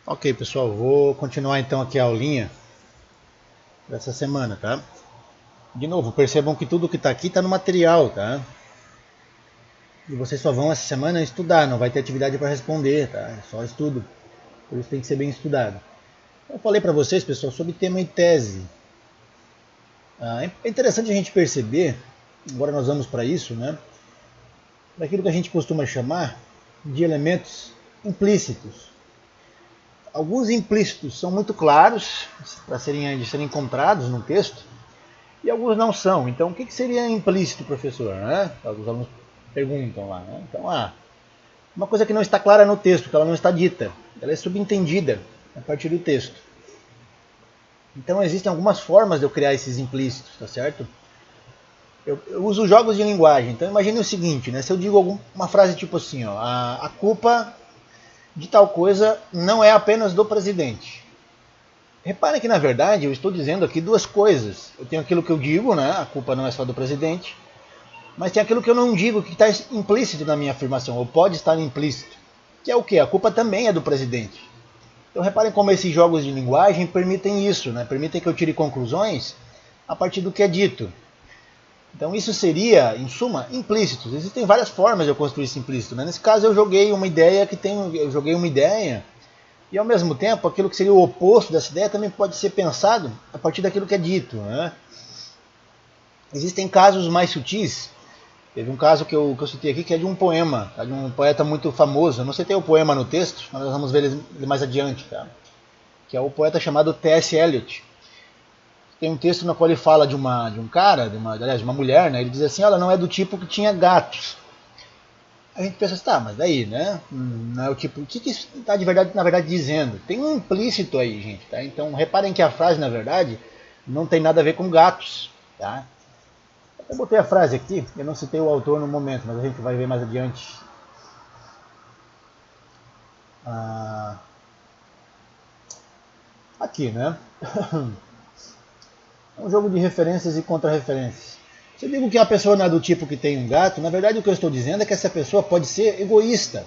Ok, pessoal, vou continuar então aqui a aulinha dessa semana, tá? De novo, percebam que tudo que está aqui está no material, tá? E vocês só vão essa semana estudar, não vai ter atividade para responder, tá? É só estudo, por isso tem que ser bem estudado. Eu falei para vocês, pessoal, sobre tema e tese. É interessante a gente perceber, agora nós vamos para isso, né? Daquilo que a gente costuma chamar de elementos implícitos. Alguns implícitos são muito claros para serem encontrados no texto e alguns não são. Então, o que seria implícito, professor? Né? Os alunos perguntam lá. Né? Então, uma coisa que não está clara no texto, que ela não está dita, ela é subentendida a partir do texto. Então, existem algumas formas de eu criar esses implícitos, tá certo? Eu uso jogos de linguagem. Então, imagine o seguinte, né? Se eu digo uma frase tipo assim, ó, a culpa de tal coisa não é apenas do presidente. Reparem que, na verdade, eu estou dizendo aqui duas coisas. Eu tenho aquilo que eu digo, né? A culpa não é só do presidente. Mas tem aquilo que eu não digo, que está implícito na minha afirmação, ou pode estar implícito. Que é o quê? A culpa também é do presidente. Então, reparem como esses jogos de linguagem permitem isso, né? Permitem que eu tire conclusões a partir do que é dito. Então, isso seria, em suma, implícito. Existem várias formas de eu construir isso implícito. Né? Nesse caso, eu joguei uma ideia e ao mesmo tempo, aquilo que seria o oposto dessa ideia também pode ser pensado a partir daquilo que é dito. Né? Existem casos mais sutis. Teve um caso que eu citei aqui que é de um poema, tá? De um poeta muito famoso. Eu não citei o poema no texto, mas nós vamos ver ele mais adiante. Tá? Que é o poeta chamado T.S. Eliot. Tem um texto no qual ele fala de um cara, de uma mulher, né? Ele diz assim, ela não é do tipo que tinha gatos. A gente pensa assim, tá, mas daí, né? Não é o tipo. O que está na verdade dizendo? Tem um implícito aí, gente. Tá? Então reparem que a frase, na verdade, não tem nada a ver com gatos. Tá? Eu botei a frase aqui, eu não citei o autor no momento, mas a gente vai ver mais adiante. Aqui, né? É um jogo de referências e contra-referências. Se eu digo que a pessoa não é do tipo que tem um gato, na verdade o que eu estou dizendo é que essa pessoa pode ser egoísta.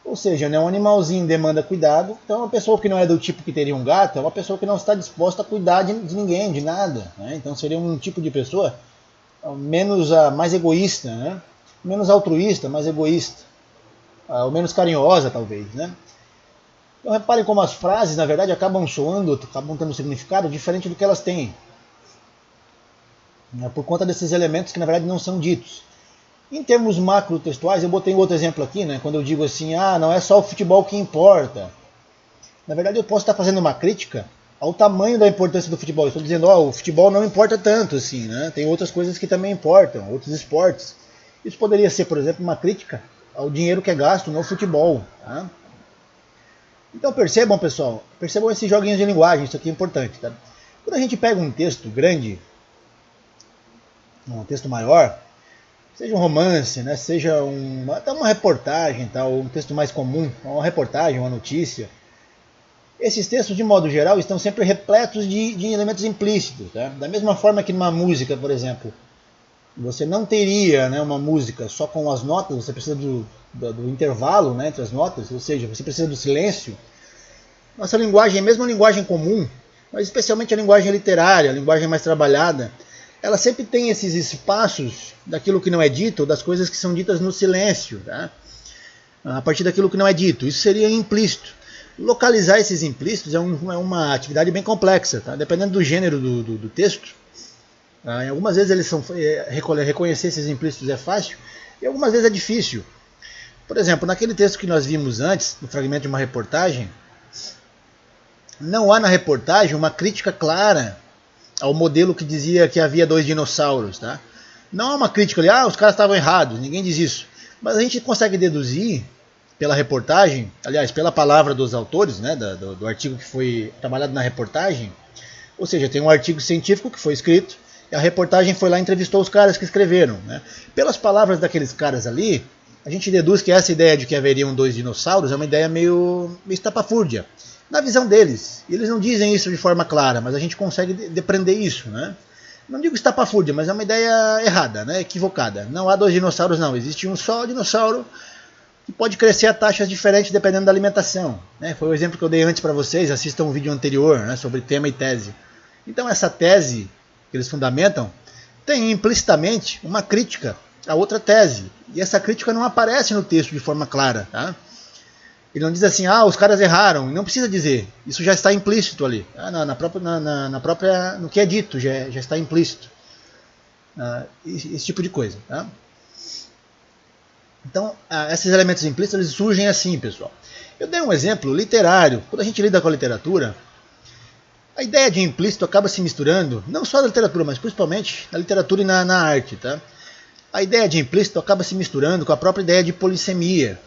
Ou seja, né, um animalzinho demanda cuidado, então uma pessoa que não é do tipo que teria um gato é uma pessoa que não está disposta a cuidar de ninguém, de nada. Né? Então seria um tipo de pessoa mais egoísta, né? Menos altruísta, mais egoísta, ou menos carinhosa talvez. Né? Então reparem como as frases, na verdade, acabam tendo um significado diferente do que elas têm. Né? Por conta desses elementos que na verdade não são ditos. Em termos macrotextuais, eu botei um outro exemplo aqui, né? Quando eu digo assim, não é só o futebol que importa. Na verdade, eu posso estar fazendo uma crítica ao tamanho da importância do futebol. Eu estou dizendo, o futebol não importa tanto assim, né? Tem outras coisas que também importam, outros esportes. Isso poderia ser, por exemplo, uma crítica ao dinheiro que é gasto no futebol. Tá? Então percebam, pessoal, percebam esses joguinhos de linguagem, isso aqui é importante. Tá? Quando a gente pega um texto grande, um texto maior, seja um romance, né, seja até uma reportagem, tal, um texto mais comum, uma reportagem, uma notícia. Esses textos, de modo geral, estão sempre repletos de elementos implícitos. Tá? Da mesma forma que numa música, por exemplo, você não teria, né, uma música só com as notas, você precisa do intervalo, né, entre as notas, ou seja, você precisa do silêncio. Nossa linguagem, mesmo a linguagem comum, mas especialmente a linguagem literária, a linguagem mais trabalhada, ela sempre tem esses espaços daquilo que não é dito, das coisas que são ditas no silêncio, tá? A partir daquilo que não é dito. Isso seria implícito. Localizar esses implícitos é uma atividade bem complexa, tá? Dependendo do gênero do texto. Em algumas vezes reconhecer esses implícitos é fácil e algumas vezes é difícil. Por exemplo, naquele texto que nós vimos antes, no fragmento de uma reportagem, não há na reportagem uma crítica clara ao modelo que dizia que havia dois dinossauros. Tá? Não há uma crítica ali, os caras estavam errados, ninguém diz isso. Mas a gente consegue deduzir pela reportagem, aliás, pela palavra dos autores, né, do artigo que foi trabalhado na reportagem, ou seja, tem um artigo científico que foi escrito, e a reportagem foi lá e entrevistou os caras que escreveram. Né? Pelas palavras daqueles caras ali, a gente deduz que essa ideia de que haveriam dois dinossauros é uma ideia meio estapafúrdia. Na visão deles. Eles não dizem isso de forma clara, mas a gente consegue depreender isso. Né? Não digo estapafúrdia, mas é uma ideia errada, né? Equivocada. Não há dois dinossauros, não. Existe um só dinossauro que pode crescer a taxas diferentes dependendo da alimentação. Né? Foi o exemplo que eu dei antes para vocês, assistam um vídeo anterior, né, sobre tema e tese. Então essa tese que eles fundamentam tem implicitamente uma crítica a outra tese. E essa crítica não aparece no texto de forma clara. Tá? Ele não diz assim, os caras erraram. Não precisa dizer. Isso já está implícito ali. No que é dito, já está implícito. Esse tipo de coisa. Tá? Então, esses elementos implícitos eles surgem assim, pessoal. Eu dei um exemplo literário. Quando a gente lida com a literatura, a ideia de implícito acaba se misturando, não só na literatura, mas principalmente na literatura e na arte. Tá? A ideia de implícito acaba se misturando com a própria ideia de polissemia.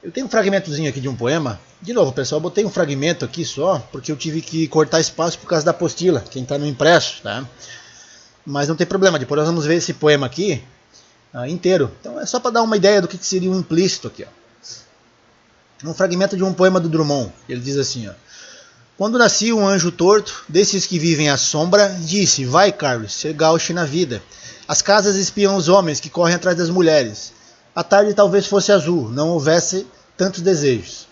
Eu tenho um fragmentozinho aqui de um poema. De novo, pessoal, eu botei um fragmento aqui só, porque eu tive que cortar espaço por causa da apostila, quem está no impresso. Tá? Mas não tem problema, depois nós vamos ver esse poema aqui inteiro. Então é só para dar uma ideia do que seria um implícito aqui. Um fragmento de um poema do Drummond. Ele diz assim, quando nascia um anjo torto, desses que vivem à sombra, disse, vai Carlos, ser gauche na vida. As casas espiam os homens que correm atrás das mulheres. A tarde talvez fosse azul, não houvesse tantos desejos.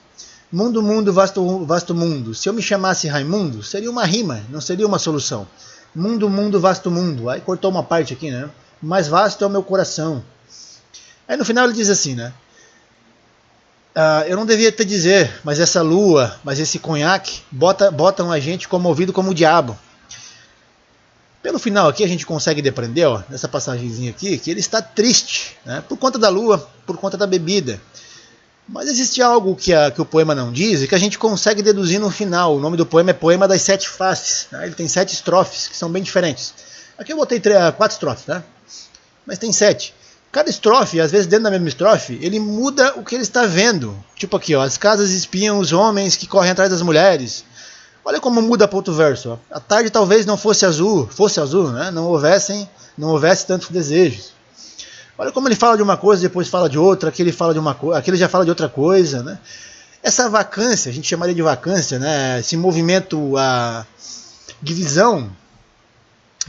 Mundo, mundo, vasto, vasto mundo. Se eu me chamasse Raimundo, seria uma rima, não seria uma solução. Mundo, mundo, vasto mundo. Aí cortou uma parte aqui, né? Mais vasto é o meu coração. Aí no final ele diz assim, né? Eu não devia te dizer, mas essa lua, mas esse conhaque, botam a gente comovido como o diabo. Pelo final aqui a gente consegue depreender, nessa passagenzinha aqui, que ele está triste, né? Por conta da lua, por conta da bebida. Mas existe algo que o poema não diz e que a gente consegue deduzir no final. O nome do poema é Poema das Sete Faces. Né? Ele tem 7 estrofes, que são bem diferentes. Aqui eu botei 4 estrofes, tá? Mas tem 7. Cada estrofe, às vezes dentro da mesma estrofe, ele muda o que ele está vendo. Tipo aqui, as casas espiam os homens que correm atrás das mulheres. Olha como muda para outro verso. A tarde talvez não fosse azul, né? Não houvesse tantos desejos. Olha como ele fala de uma coisa, depois fala de outra, aqui ele fala de uma coisa, aqui ele já fala de outra coisa, né? Essa vacância, a gente chamaria de vacância, né? Esse movimento de visão,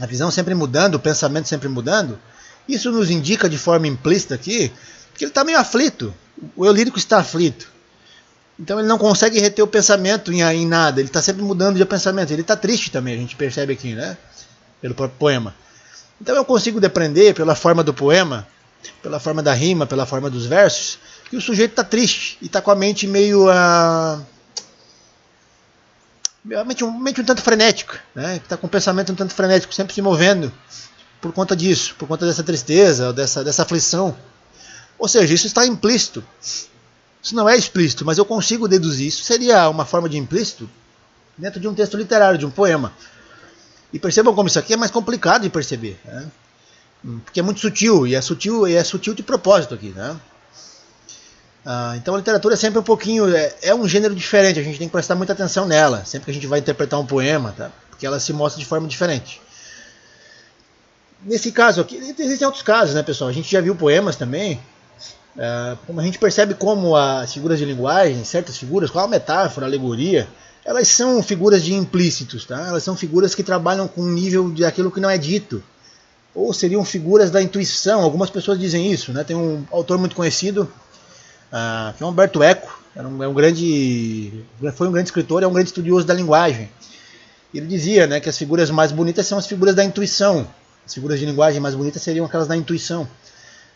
a visão sempre mudando, o pensamento sempre mudando, isso nos indica de forma implícita aqui que ele está meio aflito. O eu lírico está aflito. Então ele não consegue reter o pensamento em nada, ele está sempre mudando de pensamento. Ele está triste também, a gente percebe aqui, né? Pelo próprio poema. Então eu consigo depreender pela forma do poema, pela forma da rima, pela forma dos versos, que o sujeito está triste e está com a mente meio mente um tanto frenética, né? Está com o pensamento um tanto frenético, sempre se movendo por conta disso, por conta dessa tristeza, dessa aflição. Ou seja, isso está implícito. Isso não é explícito, mas eu consigo deduzir. Isso seria uma forma de implícito dentro de um texto literário, de um poema. E percebam como isso aqui é mais complicado de perceber, né? Porque é muito sutil, e é sutil de propósito aqui, né? Então a literatura é sempre um pouquinho, é um gênero diferente, a gente tem que prestar muita atenção nela, sempre que a gente vai interpretar um poema, tá? Porque ela se mostra de forma diferente. Nesse caso aqui, existem outros casos, né, pessoal? A gente já viu poemas também, como a gente percebe como as figuras de linguagem, certas figuras, qual a metáfora, a alegoria, elas são figuras de implícitos, tá? Elas são figuras que trabalham com um nível de aquilo que não é dito. Ou seriam figuras da intuição, algumas pessoas dizem isso, né? Tem um autor muito conhecido, que é Humberto Eco, foi um grande escritor, é um grande estudioso da linguagem. Ele dizia, né, que as figuras mais bonitas são as figuras da intuição. As figuras de linguagem mais bonitas seriam aquelas da intuição.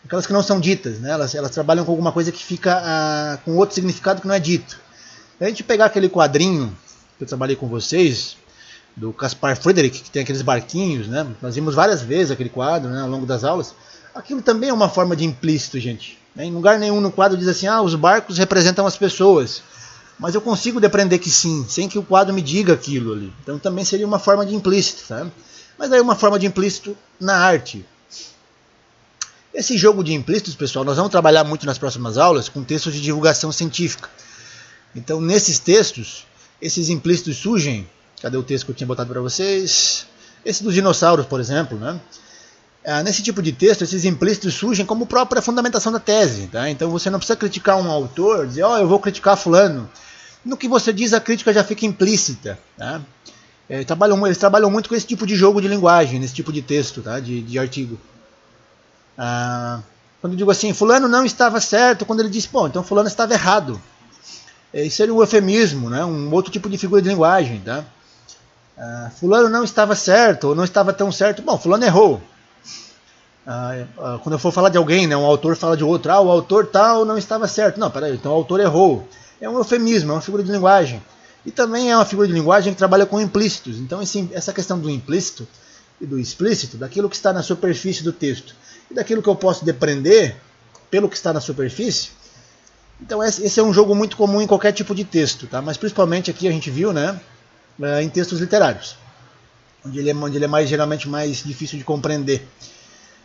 Aquelas que não são ditas, né? Elas trabalham com alguma coisa que fica com outro significado que não é dito. Se a gente pegar aquele quadrinho que eu trabalhei com vocês, do Caspar Friedrich, que tem aqueles barquinhos, né? Nós vimos várias vezes aquele quadro, né, ao longo das aulas. Aquilo também é uma forma de implícito, gente. Em lugar nenhum no quadro diz assim, os barcos representam as pessoas. Mas eu consigo depreender que sim, sem que o quadro me diga aquilo ali. Então também seria uma forma de implícito, tá? Mas aí uma forma de implícito na arte. Esse jogo de implícitos, pessoal, nós vamos trabalhar muito nas próximas aulas com textos de divulgação científica. Então nesses textos, esses implícitos surgem. Cadê o texto que eu tinha botado para vocês? Esse dos dinossauros, por exemplo, né? Nesse tipo de texto, esses implícitos surgem como própria fundamentação da tese. Tá? Então você não precisa criticar um autor, dizer, eu vou criticar fulano. No que você diz, a crítica já fica implícita. Tá? Eles trabalham muito com esse tipo de jogo de linguagem, nesse tipo de texto, tá? de artigo. Quando eu digo assim, fulano não estava certo, quando ele diz, bom, então fulano estava errado. Isso seria um eufemismo, né? Um outro tipo de figura de linguagem, tá? Fulano não estava certo, ou não estava tão certo, bom, fulano errou. Quando eu for falar de alguém, né, um autor fala de outro, o autor tal não estava certo. Não, peraí, então o autor errou. É um eufemismo, é uma figura de linguagem. E também é uma figura de linguagem que trabalha com implícitos. Então, essa questão do implícito e do explícito, daquilo que está na superfície do texto e daquilo que eu posso depreender pelo que está na superfície, então esse é um jogo muito comum em qualquer tipo de texto, tá? Mas principalmente aqui a gente viu, né, em textos literários, onde ele é geralmente mais difícil de compreender.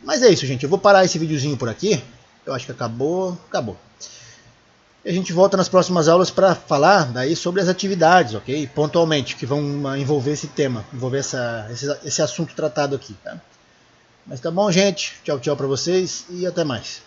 Mas é isso, gente. Eu vou parar esse videozinho por aqui. Eu acho que acabou. E a gente volta nas próximas aulas para falar daí sobre as atividades, ok? Pontualmente, que vão envolver esse tema, envolver esse assunto tratado aqui, tá? Mas tá bom, gente. Tchau, tchau para vocês e até mais.